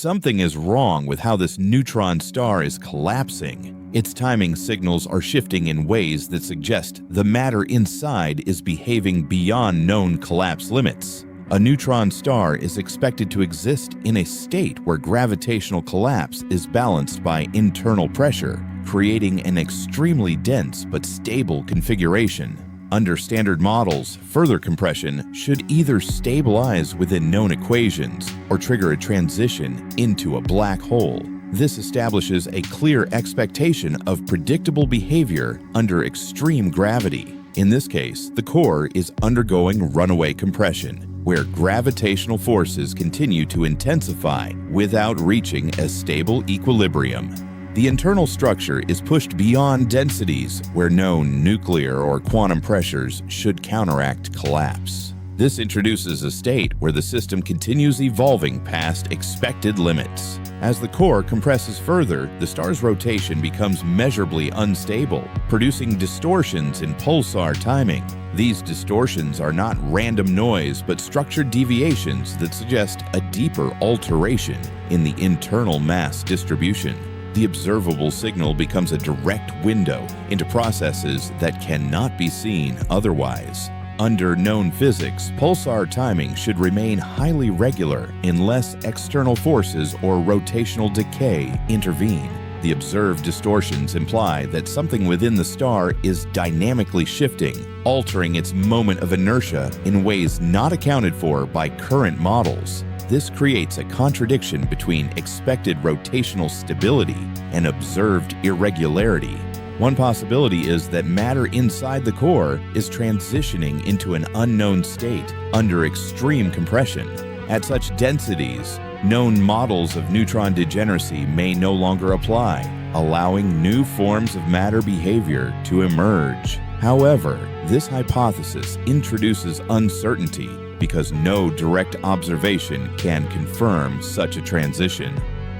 something is wrong with how this neutron star is collapsing. Its timing signals are shifting in ways that suggest the matter inside is behaving beyond known collapse limits. A neutron star is expected to exist in a state where gravitational collapse is balanced by internal pressure, creating an extremely dense but stable configuration. Under standard models, further compression should either stabilize within known equations or trigger a transition into a black hole. This establishes a clear expectation of predictable behavior under extreme gravity. In this case, the core is undergoing runaway compression, where gravitational forces continue to intensify without reaching a stable equilibrium. The internal structure is pushed beyond densities where known nuclear or quantum pressures should counteract collapse. This introduces a state where the system continues evolving past expected limits. As the core compresses further, the star's rotation becomes measurably unstable, producing distortions in pulsar timing. These distortions are not random noise but structured deviations that suggest a deeper alteration in the internal mass distribution. The observable signal becomes a direct window into processes that cannot be seen otherwise. Under known physics, pulsar timing should remain highly regular unless external forces or rotational decay intervene. The observed distortions imply that something within the star is dynamically shifting, altering its moment of inertia in ways not accounted for by current models. This creates a contradiction between expected rotational stability and observed irregularity. One possibility is that matter inside the core is transitioning into an unknown state under extreme compression. At such densities, known models of neutron degeneracy may no longer apply, allowing new forms of matter behavior to emerge. However, this hypothesis introduces uncertainty because no direct observation can confirm such a transition.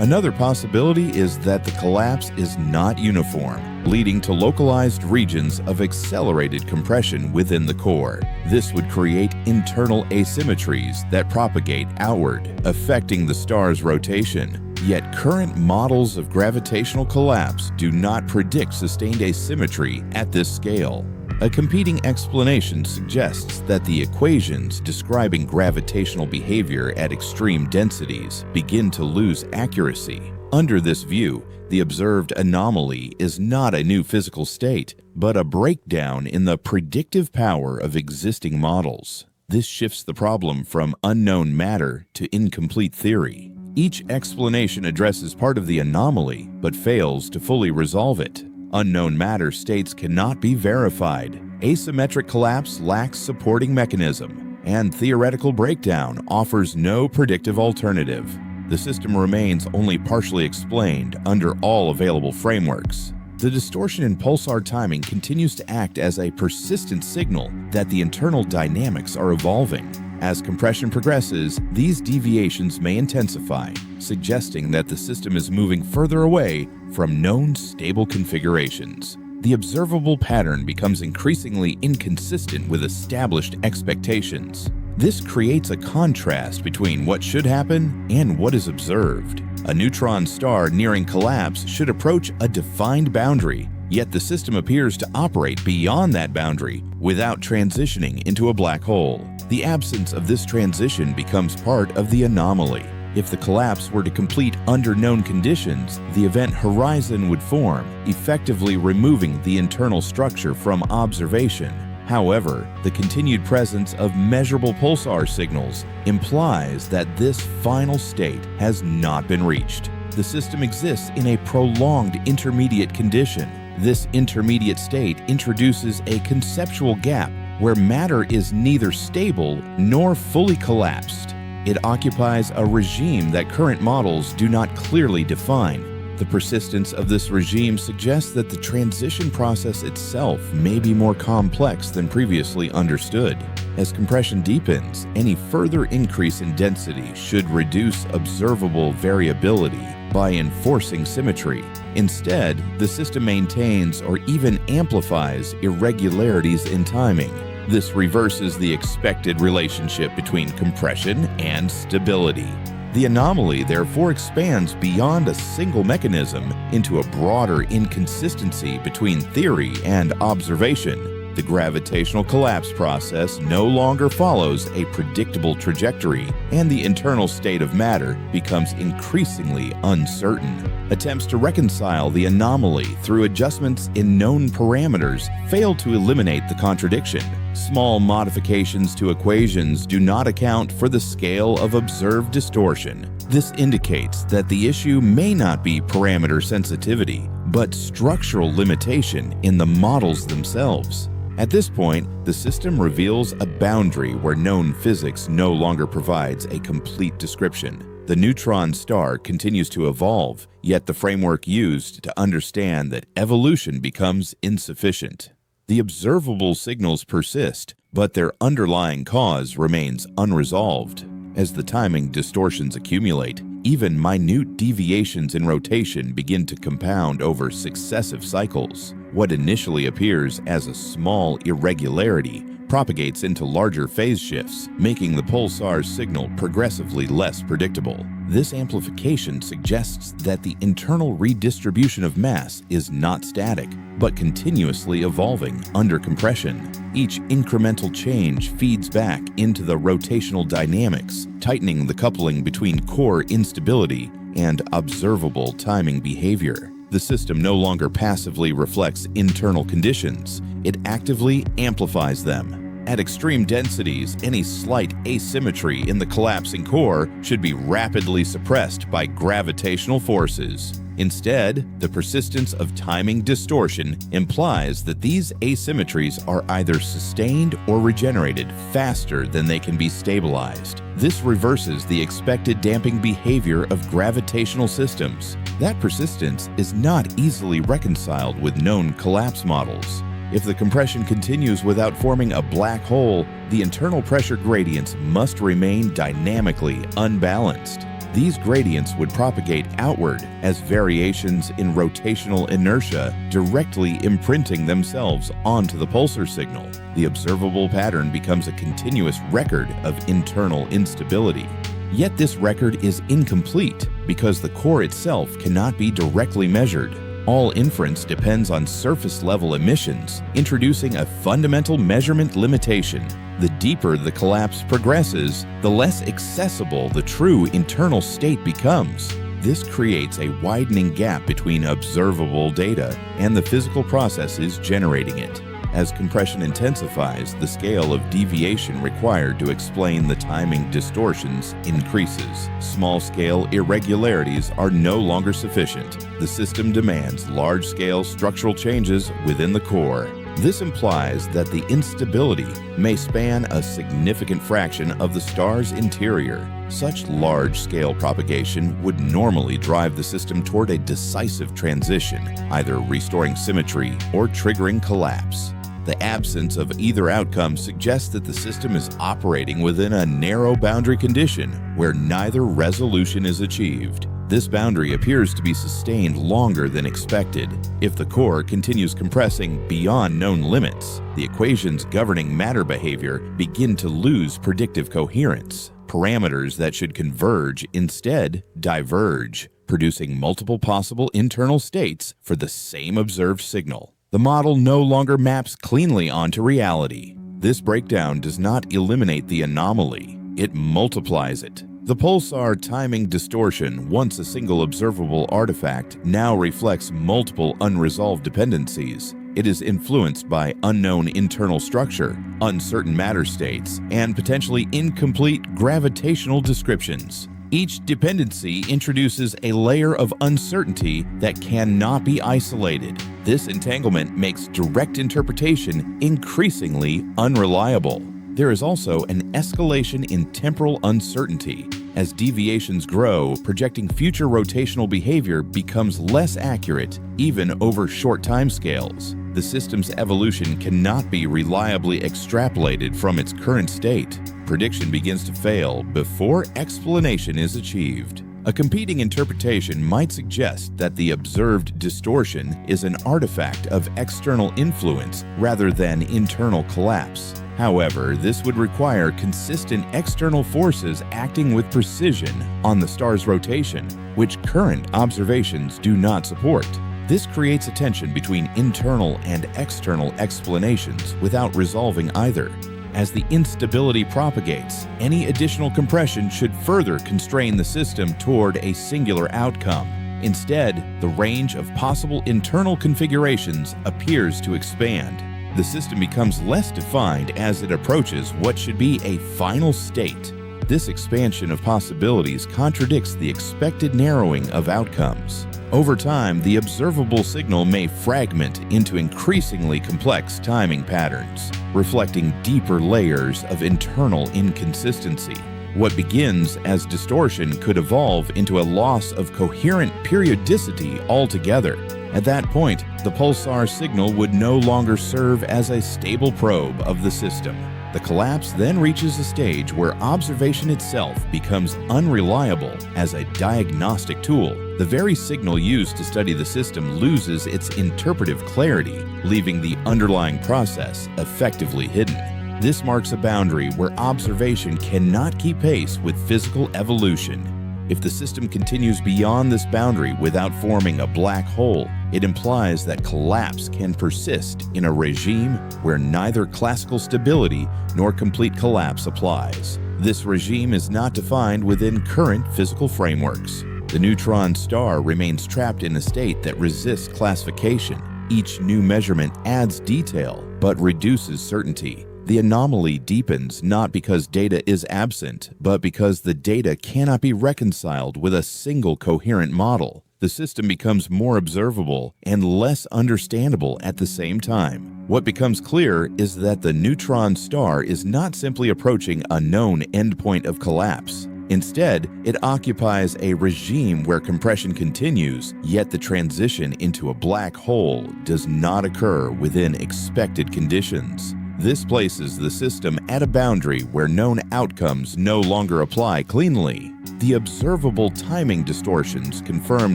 Another possibility is that the collapse is not uniform, leading to localized regions of accelerated compression within the core. This would create internal asymmetries that propagate outward, affecting the star's rotation. Yet current models of gravitational collapse do not predict sustained asymmetry at this scale. A competing explanation suggests that the equations describing gravitational behavior at extreme densities begin to lose accuracy. Under this view, the observed anomaly is not a new physical state, but a breakdown in the predictive power of existing models. This shifts the problem from unknown matter to incomplete theory. Each explanation addresses part of the anomaly, but fails to fully resolve it. Unknown matter states cannot be verified. Asymmetric collapse lacks supporting mechanism, and theoretical breakdown offers no predictive alternative. The system remains only partially explained under all available frameworks. The distortion in pulsar timing continues to act as a persistent signal that the internal dynamics are evolving. As compression progresses, these deviations may intensify, suggesting that the system is moving further away from known stable configurations. The observable pattern becomes increasingly inconsistent with established expectations. This creates a contrast between what should happen and what is observed. A neutron star nearing collapse should approach a defined boundary, yet the system appears to operate beyond that boundary without transitioning into a black hole. The absence of this transition becomes part of the anomaly. If the collapse were to complete under known conditions, the event horizon would form, effectively removing the internal structure from observation. However, the continued presence of measurable pulsar signals implies that this final state has not been reached. The system exists in a prolonged intermediate condition. This intermediate state introduces a conceptual gap where matter is neither stable nor fully collapsed. It occupies a regime that current models do not clearly define. The persistence of this regime suggests that the transition process itself may be more complex than previously understood. As compression deepens, any further increase in density should reduce observable variability by enforcing symmetry. Instead, the system maintains or even amplifies irregularities in timing. This reverses the expected relationship between compression and stability. The anomaly therefore expands beyond a single mechanism into a broader inconsistency between theory and observation. The gravitational collapse process no longer follows a predictable trajectory, and the internal state of matter becomes increasingly uncertain. Attempts to reconcile the anomaly through adjustments in known parameters fail to eliminate the contradiction. Small modifications to equations do not account for the scale of observed distortion. This indicates that the issue may not be parameter sensitivity, but structural limitation in the models themselves. At this point, the system reveals a boundary where known physics no longer provides a complete description. The neutron star continues to evolve, yet the framework used to understand that evolution becomes insufficient. The observable signals persist, but their underlying cause remains unresolved. As the timing distortions accumulate, even minute deviations in rotation begin to compound over successive cycles. What initially appears as a small irregularity propagates into larger phase shifts, making the pulsar signal progressively less predictable. This amplification suggests that the internal redistribution of mass is not static, but continuously evolving under compression. Each incremental change feeds back into the rotational dynamics, tightening the coupling between core instability and observable timing behavior. The system no longer passively reflects internal conditions, it actively amplifies them. At extreme densities, any slight asymmetry in the collapsing core should be rapidly suppressed by gravitational forces. Instead, the persistence of timing distortion implies that these asymmetries are either sustained or regenerated faster than they can be stabilized. This reverses the expected damping behavior of gravitational systems. That persistence is not easily reconciled with known collapse models. If the compression continues without forming a black hole, the internal pressure gradients must remain dynamically unbalanced. These gradients would propagate outward as variations in rotational inertia, directly imprinting themselves onto the pulsar signal. The observable pattern becomes a continuous record of internal instability. Yet this record is incomplete because the core itself cannot be directly measured. All inference depends on surface-level emissions, introducing a fundamental measurement limitation. The deeper the collapse progresses, the less accessible the true internal state becomes. This creates a widening gap between observable data and the physical processes generating it. As compression intensifies, the scale of deviation required to explain the timing distortions increases. Small-scale irregularities are no longer sufficient. The system demands large-scale structural changes within the core. This implies that the instability may span a significant fraction of the star's interior. Such large-scale propagation would normally drive the system toward a decisive transition, either restoring symmetry or triggering collapse. The absence of either outcome suggests that the system is operating within a narrow boundary condition where neither resolution is achieved. This boundary appears to be sustained longer than expected. If the core continues compressing beyond known limits, the equations governing matter behavior begin to lose predictive coherence. Parameters that should converge instead diverge, producing multiple possible internal states for the same observed signal. The model no longer maps cleanly onto reality. This breakdown does not eliminate the anomaly, it multiplies it. The pulsar timing distortion, once a single observable artifact, now reflects multiple unresolved dependencies. It is influenced by unknown internal structure, uncertain matter states, and potentially incomplete gravitational descriptions. Each dependency introduces a layer of uncertainty that cannot be isolated. This entanglement makes direct interpretation increasingly unreliable. There is also an escalation in temporal uncertainty. As deviations grow, projecting future rotational behavior becomes less accurate, even over short timescales. The system's evolution cannot be reliably extrapolated from its current state. Prediction begins to fail before explanation is achieved. A competing interpretation might suggest that the observed distortion is an artifact of external influence rather than internal collapse. However, this would require consistent external forces acting with precision on the star's rotation, which current observations do not support. This creates a tension between internal and external explanations without resolving either. As the instability propagates, any additional compression should further constrain the system toward a singular outcome. Instead, the range of possible internal configurations appears to expand. The system becomes less defined as it approaches what should be a final state. This expansion of possibilities contradicts the expected narrowing of outcomes. Over time, the observable signal may fragment into increasingly complex timing patterns, reflecting deeper layers of internal inconsistency. What begins as distortion could evolve into a loss of coherent periodicity altogether. At that point, the pulsar signal would no longer serve as a stable probe of the system. The collapse then reaches a stage where observation itself becomes unreliable as a diagnostic tool. The very signal used to study the system loses its interpretive clarity, leaving the underlying process effectively hidden. This marks a boundary where observation cannot keep pace with physical evolution. If the system continues beyond this boundary without forming a black hole, it implies that collapse can persist in a regime where neither classical stability nor complete collapse applies. This regime is not defined within current physical frameworks. The neutron star remains trapped in a state that resists classification. Each new measurement adds detail but reduces certainty. The anomaly deepens not because data is absent, but because the data cannot be reconciled with a single coherent model. The system becomes more observable and less understandable at the same time. What becomes clear is that the neutron star is not simply approaching a known endpoint of collapse. Instead, it occupies a regime where compression continues, yet the transition into a black hole does not occur within expected conditions. This places the system at a boundary where known outcomes no longer apply cleanly. The observable timing distortions confirm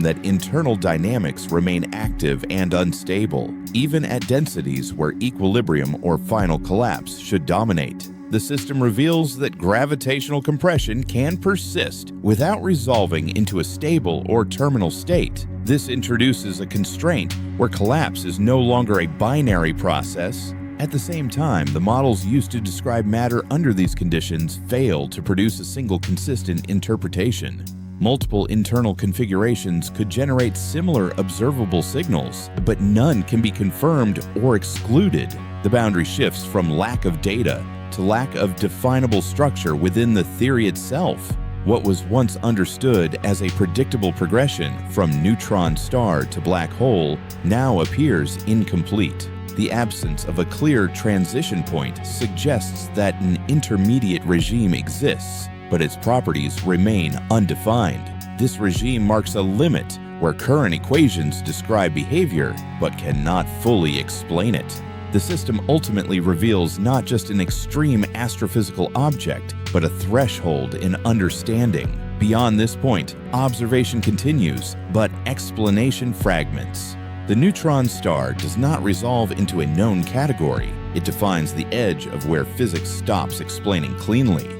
that internal dynamics remain active and unstable, even at densities where equilibrium or final collapse should dominate. The system reveals that gravitational compression can persist without resolving into a stable or terminal state. This introduces a constraint where collapse is no longer a binary process. At the same time, the models used to describe matter under these conditions fail to produce a single consistent interpretation. Multiple internal configurations could generate similar observable signals, but none can be confirmed or excluded. The boundary shifts from lack of data to lack of definable structure within the theory itself. What was once understood as a predictable progression from neutron star to black hole now appears incomplete. The absence of a clear transition point suggests that an intermediate regime exists, but its properties remain undefined. This regime marks a limit where current equations describe behavior but cannot fully explain it. The system ultimately reveals not just an extreme astrophysical object, but a threshold in understanding. Beyond this point, observation continues, but explanation fragments. The neutron star does not resolve into a known category. It defines the edge of where physics stops explaining cleanly.